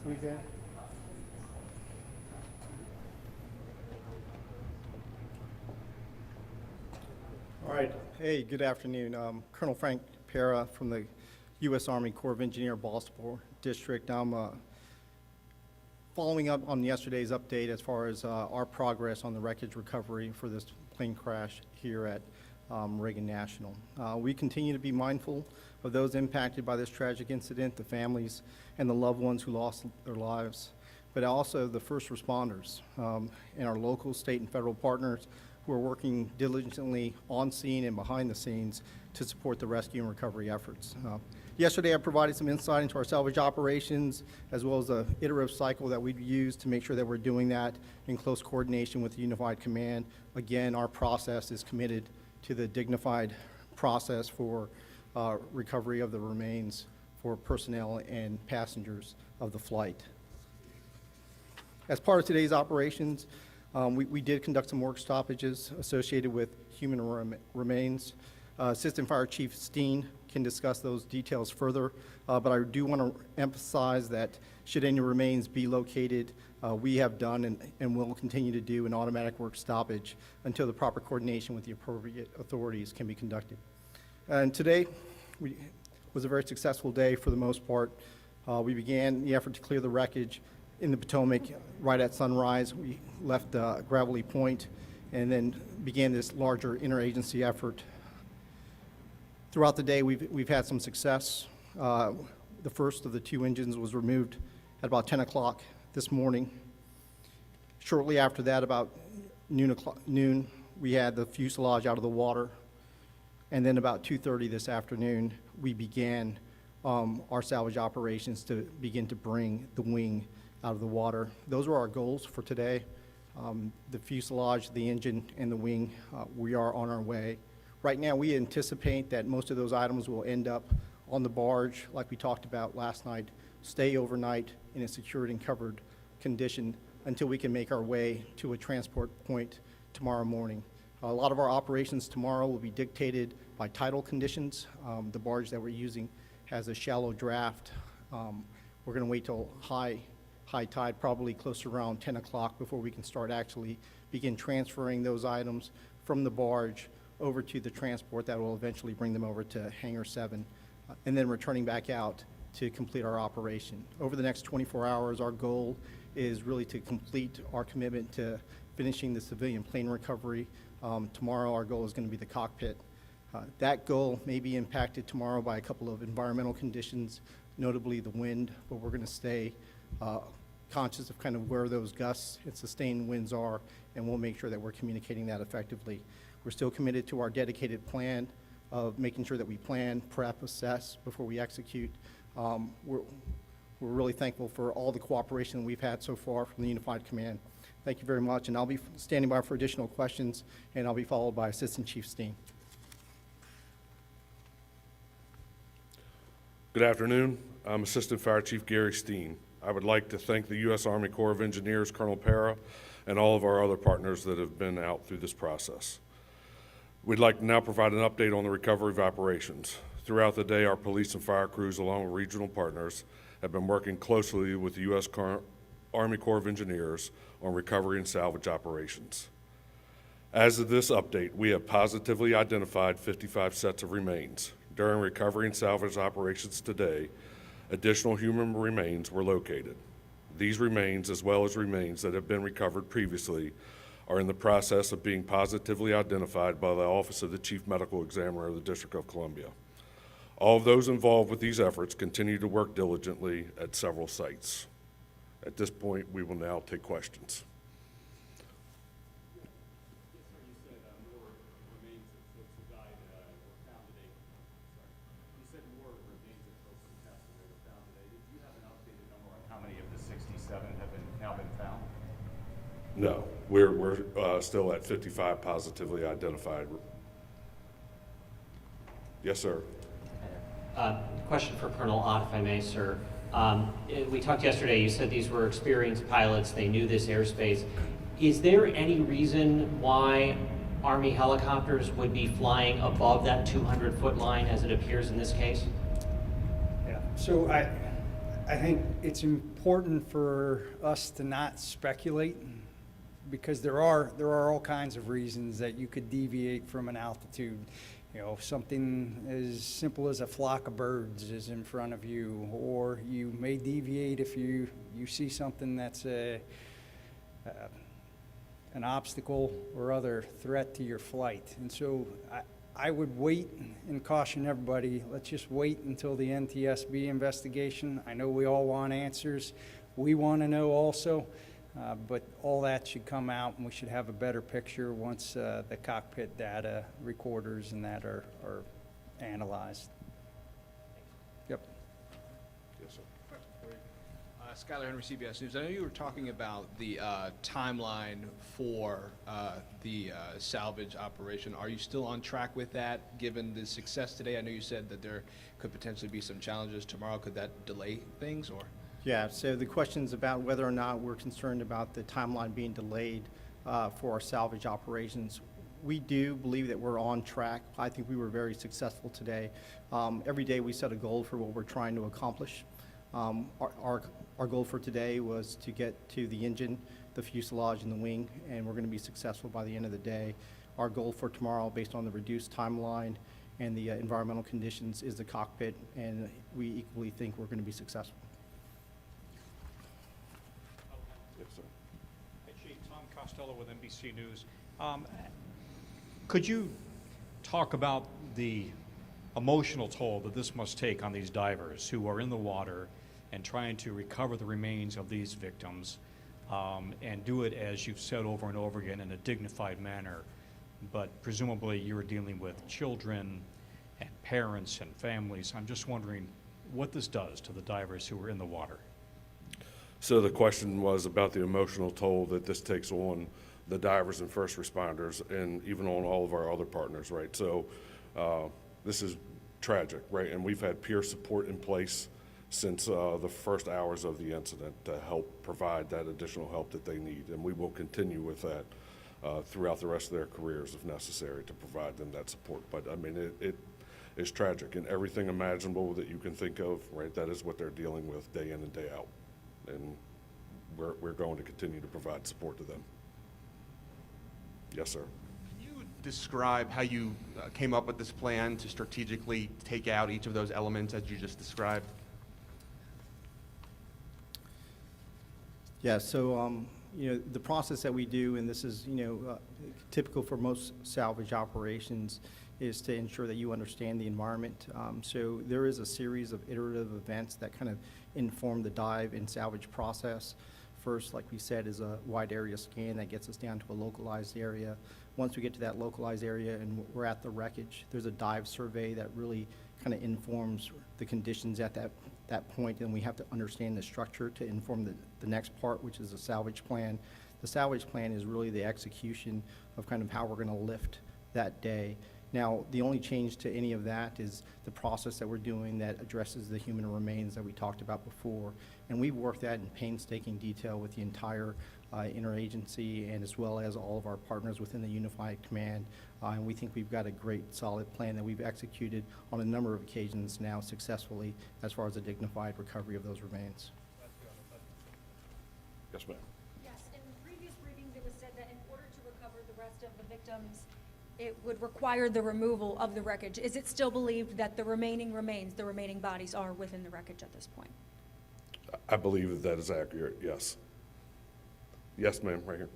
weekend? All right. Hey, good afternoon. Colonel Frank Pera from the U.S. Army Corps of Engineer, Baltimore District. I'm following up on yesterday's update as far as our progress on the wreckage recovery for this plane crash here at Reagan National. We continue to be mindful of those impacted by this tragic incident, the families and the loved ones who lost their lives, but also the first responders and our local, state, and federal partners who are working diligently on scene and behind the scenes to support the rescue and recovery efforts. Yesterday, I provided some insight into our salvage operations, as well as the iterative cycle that we've used to make sure that we're doing that in close coordination with the Unified Command. Again, our process is committed to the dignified process for recovery of the remains for personnel and passengers of the flight. As part of today's operations, we did conduct some work stoppages associated with human remains. Assistant Fire Chief Steen can discuss those details further, but I do want to emphasize that should any remains be located, we have done and will continue to do an automatic work stoppage until the proper coordination with the appropriate authorities can be conducted. And today was a very successful day for the most part. We began the effort to clear the wreckage in the Potomac right at sunrise. We left Gravelly Point and then began this larger interagency effort. Throughout the day, we've had some success. The first of the two engines was removed at about 10 o'clock this morning. Shortly after that, about noon, we had the fuselage out of the water. And then about 2:30 this afternoon, we began our salvage operations to begin to bring the wing out of the water. Those were our goals for today. The fuselage, the engine, and the wing, we are on our way. Right now, we anticipate that most of those items will end up on the barge, like we talked about last night, stay overnight in a secured and covered condition until we can make our way to a transport point tomorrow morning. A lot of our operations tomorrow will be dictated by tidal conditions. The barge that we're using has a shallow draft. We're going to wait till high tide, probably close to around 10 o'clock before we can start actually begin transferring those items from the barge over to the transport that will eventually bring them over to Hangar 7, and then returning back out to complete our operation. Over the next 24 hours, our goal is really to complete our commitment to finishing the civilian plane recovery. Tomorrow, our goal is going to be the cockpit. That goal may be impacted tomorrow by a couple of environmental conditions, notably the wind, but we're going to stay conscious of kind of where those gusts and sustained winds are, and we'll make sure that we're communicating that effectively. We're still committed to our dedicated plan of making sure that we plan, prep, assess before we execute. We're really thankful for all the cooperation we've had so far from the Unified Command. Thank you very much, and I'll be standing by for additional questions, and I'll be followed by Assistant Chief Steen. Good afternoon. I'm Assistant Fire Chief Gary Steen. I would like to thank the U.S. Army Corps of Engineers, Colonel Pera, and all of our other partners that have been out through this process. We'd like to now provide an update on the recovery of operations. Throughout the day, our police and fire crews, along with regional partners, have been working closely with the U.S. Army Corps of Engineers on recovery and salvage operations. As of this update, we have positively identified 55 sets of remains. During recovery and salvage operations today, additional human remains were located. These remains, as well as remains that have been recovered previously, are in the process of being positively identified by the Office of the Chief Medical Examiner of the District of Columbia. All of those involved with these efforts continue to work diligently at several sites. At this point, we will now take questions. No, we're still at 55 positively identified. Yes, sir. Question for Colonel Ott, if I may, sir. We talked yesterday, you said these were experienced pilots, they knew this airspace. Is there any reason why Army helicopters would be flying above that 200-foot line as it appears in this case? Yeah, so I think it's important important for us to not speculate, because there are all kinds of reasons that you could deviate from an altitude. You know, something as simple as a flock of birds is in front of you, or you may deviate if you see something that's an obstacle or other threat to your flight. And so I would wait and caution everybody, let's just wait until the NTSB investigation. I know we all want answers. We want to know also, but all that should come out, and we should have a better picture once the cockpit data recorders and that are analyzed. Yep. Yes, sir. Skylar Henry, CBS News. I know you were talking about the timeline for the salvage operation. Are you still on track with that, given the success today? I know you said that there could potentially be some challenges tomorrow. Could that delay things, or? Yeah, so the question's about whether or not we're concerned about the timeline being delayed for our salvage operations. We do believe that we're on track. I think we were very successful today. Every day we set a goal for what we're trying to accomplish. Our goal for today was to get to the engine, the fuselage, and the wing, and we're going to be successful by the end of the day. Our goal for tomorrow, based on the reduced timeline and the environmental conditions, is the cockpit, and we equally think we're going to be successful. Yes, sir. Hey, Chief, Tom Costello with NBC News. Could you talk about the emotional toll that this must take on these divers who are in the water and trying to recover the remains of these victims, and do it, as you've said over and over again, in a dignified manner? But presumably you're dealing with children and parents and families. I'm just wondering what this does to the divers who are in the water. So the question was about the emotional toll that this takes on the divers and first responders, and even on all of our other partners, right? So this is tragic, right? And we've had peer support in place since the first hours of the incident to help provide that additional help that they need. And we will continue with that throughout the rest of their careers if necessary to provide them that support. But I mean, it is tragic, and everything imaginable that you can think of, right? That is what they're dealing with day in and day out. And we're going to continue to provide support to them. Yes, sir. Can you describe how you came up with this plan to strategically take out each of those elements as you just described? Yeah, so, the process that we do, and this is, typical for most salvage operations, is to ensure that you understand the environment. So there is a series of iterative events that kind of inform the dive and salvage process. First, like we said, is a wide area scan that gets us down to a localized area. Once we get to that localized area and we're at the wreckage, there's a dive survey that really kind of informs the conditions at that point, and we have to understand the structure to inform the next part, which is the salvage plan. The salvage plan is really the execution of kind of how we're going to lift that day. Now, the only change to any of that is the process that we're doing that addresses the human remains that we talked about before. And we've worked that in painstaking detail with the entire interagency, and as well as all of our partners within the Unified Command. And we think we've got a great, solid plan that we've executed on a number of occasions now successfully as far as the dignified recovery of those remains. Yes, ma'am. Yes, in previous briefings, it was said that in order to recover the rest of the victims, it would require the removal of the wreckage. Is it still believed that the remaining remains, the remaining bodies, are within the wreckage at this point? I believe that is accurate, yes. Yes, ma'am, right here.